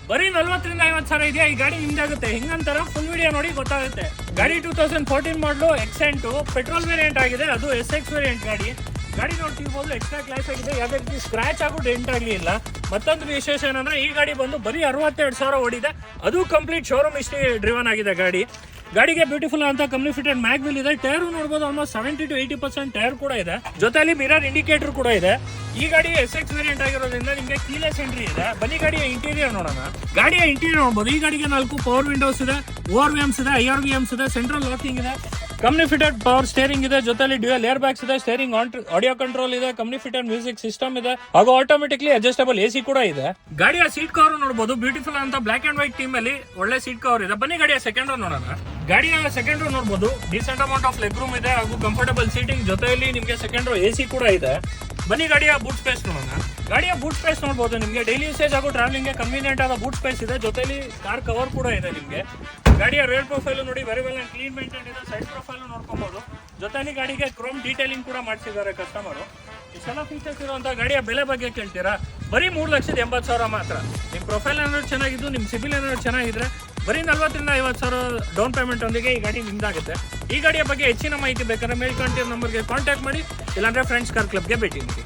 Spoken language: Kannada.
ಬರೀ 40 ರಿಂದ 50 ಸಾವಿರ ಇದೆಯಾ, ಈ ಗಾಡಿ ನಿಮ್ದಾಗುತ್ತೆ. ಹಿಂಗಂತಾರ ಫುಲ್ ವಿಡಿಯೋ ನೋಡಿ ಗೊತ್ತಾಗುತ್ತೆ. ಗಾಡಿ 2014 ಮಾಡಲು ಎಕ್ಸೆಂಟು, ಪೆಟ್ರೋಲ್ ವೇರಿಯಂಟ್ ಆಗಿದೆ, ಅದು SX ವೇರಿಯಂಟ್ ಗಾಡಿ. ಗಾಡಿ ನೋಡ್ತಿರ್ಬೋದು, ಎಕ್ಸ್ಟ್ರಾ ಕ್ಲಾಸ್ ಆಗಿದೆ, ಯಾವುದೇ ರೀತಿ ಸ್ಕ್ರಾಚ್ ಆಗು ಡೆಂಟ್ ಆಗಲಿಲ್ಲ. ಮತ್ತೊಂದು ವಿಶೇಷ ಏನಂದ್ರೆ ಈ ಗಾಡಿ ಬಂದು ಬರೀ 62,000 ಓಡಿದೆ, ಅದು ಕಂಪ್ಲೀಟ್ ಶೋರೂಮ್ ಹಿಸ್ಟ್ರಿ ಡ್ರಿವನ್ ಆಗಿದೆ ಗಾಡಿ. ಗಾಡಿಗೆ ಬ್ಯೂಟಿಫುಲ್ ಅಂತ ಕಂಪ್ನಿ ಫಿಟೆಡ್ ಮ್ಯಾಗ್ ವೀಲ್ ಇದೆ. ಟೈರ್ ನೋಡಬಹುದು, ಆಲ್ಮೋಸ್ಟ್ 70 to 80% ಟೈರ್ ಕೂಡ ಇದೆ. ಜೊತೆಲಿ ಮಿರರ್ ಇಂಡಿಕೇಟರ್ ಕೂಡ ಇದೆ. ಈ ಗಾಡಿ SX ವೇರಿಯಂಟ್ ಆಗಿರೋದ್ರಿಂದ ನಿಮಗೆ ಕೀಲೆಸ್ ಎಂಟ್ರಿ ಇದೆ. ಬನ್ನಿ ಗಾಡಿಯ ಇಂಟೀರಿಯರ್ ನೋಡೋಣ. ಗಾಡಿಯ ಇಂಟೀರಿಯರ್ ನೋಡಬಹುದು. ಈ ಗಾಡಿಗೆ 4 ಪವರ್ ವಿಂಡೋಸ್ ಇದೆ, ORVMs ಇದೆ, IRVMs ಇದೆ, ಸೆಂಟ್ರಲ್ ಲಾಕಿಂಗ್ ಇದೆ, ಕಂಪ್ನಿ ಫಿಟೆಡ್ ಪವರ್ ಸ್ಟೇರಿಂಗ್ ಇದೆ, ಜೊತೆಲಿ ಡ್ಯೂಯಲ್ ಏರ್ ಬ್ಯಾಗ್ಸ್ ಇದೆ, ಸ್ಟೇರಿಂಗ್ ಆಡಿಯೋ ಕಂಟ್ರೋಲ್ ಇದೆ, ಕಂಪ್ನಿ ಫಿಟೆಡ್ ಮ್ಯೂಸಿಕ್ ಸಿಸ್ಟಮ್ ಇದೆ, ಹಾಗೂ ಆಟೋಮೆಟಿಕ್ಲಿ ಅಡ್ಜಸ್ಟಬಲ್ AC ಕೂಡ ಇದೆ. ಗಾಡಿಯ ಸೀಟ್ ಕವರ್ ನೋಡಬಹುದು, ಬ್ಯೂಟಿಫುಲ್ ಅಂತ ಬ್ಲಾಕ್ ಅಂಡ್ ವೈಟ್ ಥೀಮ್ ಅಲ್ಲಿ ಒಳ್ಳೆ ಸೀಟ್ ಕವರ್ ಇದೆ. ಬನ್ನಿ ಗಾಡಿಯ ಸೆಕೆಂಡ್ ರೋ ನೋಡೋಣ. ಗಾಡಿಯ ಸೆಕೆಂಡ್ ರೋ ನೋಡಬಹುದು, decent amount of leg room ಇದೆ, ಹಾಗೂ ಕಂಫರ್ಟಬಲ್ ಸೀಟಿಂಗ್, ಜೊತೆಯಲ್ಲಿ ನಿಮಗೆ ಸೆಕೆಂಡ್ ರೋ AC ಕೂಡ ಇದೆ. ಬನ್ನಿ ಗಾಡಿಯ ಬೂಟ್ ಸ್ಪೇಸ್ ನೋಡೋಣ. ಗಾಡಿಯ ಬೂಟ್ ಸ್ಪೇಸ್ ನೋಡಬಹುದು, ನಿಮಗೆ ಡೈಲಿ ಯೂಸೇಜ್ ಹಾಗೂ ಟ್ರಾವೆಲಿಂಗ್ ಕನ್ವೀನಿಯಂಟ್ ಆದ ಬೂಟ್ ಸ್ಪೇಸ್ ಇದೆ, ಜೊತೆಲಿ ಕಾರ್ ಕವರ್ ಕೂಡ ಇದೆ ನಿಮಗೆ. ಗಾಡಿಯ ರೇರ್ ಪ್ರೊಫೈಲ್ ನೋಡಿ, very well and clean maintain ಇದೆ. ಸೈಡ್ ಪ್ರೊಫೈಲ್ ನೋಡ್ಕೊಬಹುದು. ಜೊತೆಲಿ ಗಾಡಿಗೆ ಕ್ರೋಮ್ ಡೀಟೇಲಿಂಗ್ ಕೂಡ ಮಾಡಿಸಿದ್ದಾರೆ ಕಸ್ಟಮರು. ಇಷ್ಟೆಲ್ಲ ಫೀಚರ್ಸ್ ಇರುವಂತಹ ಗಾಡಿಯ ಬೆಲೆ ಬಗ್ಗೆ ಕೇಳ್ತೀರಾ? ಬರೀ 3,80,000 ಮಾತ್ರ. ನಿಮ್ಮ ಪ್ರೊಫೈಲ್ ಏನಾದ್ರು ಚೆನ್ನಾಗಿದ್ದು, ನಿಮ್ಮ ಸಿಬಿಲ್ ಏನಾದ್ರು ಚೆನ್ನಾಗಿದ್ರೆ ಬರೀ 40 ರಿಂದ 50,000 ಡೌನ್ ಪೇಮೆಂಟ್ ಒಂದಿಗೆ ಈ ಗಾಡಿ ನಿಮ್ದಾಗುತ್ತೆ. ಈ ಗಾಡಿಯ ಬಗ್ಗೆ ಹೆಚ್ಚಿನ ಮಾಹಿತಿ ಬೇಕಾದ್ರೆ ಮೇಲ್ಕಾಣ್ತಿರೋ ನಂಬರ್ಗೆ ಕಾಂಟ್ಯಾಕ್ಟ್ ಮಾಡಿ, ಇಲ್ಲಾಂದ್ರೆ ಫ್ರೆಂಡ್ಸ್ ಕಾರ್ ಕ್ಲಬ್ಗೆ ಭೇಟಿ ನೀಡಿ.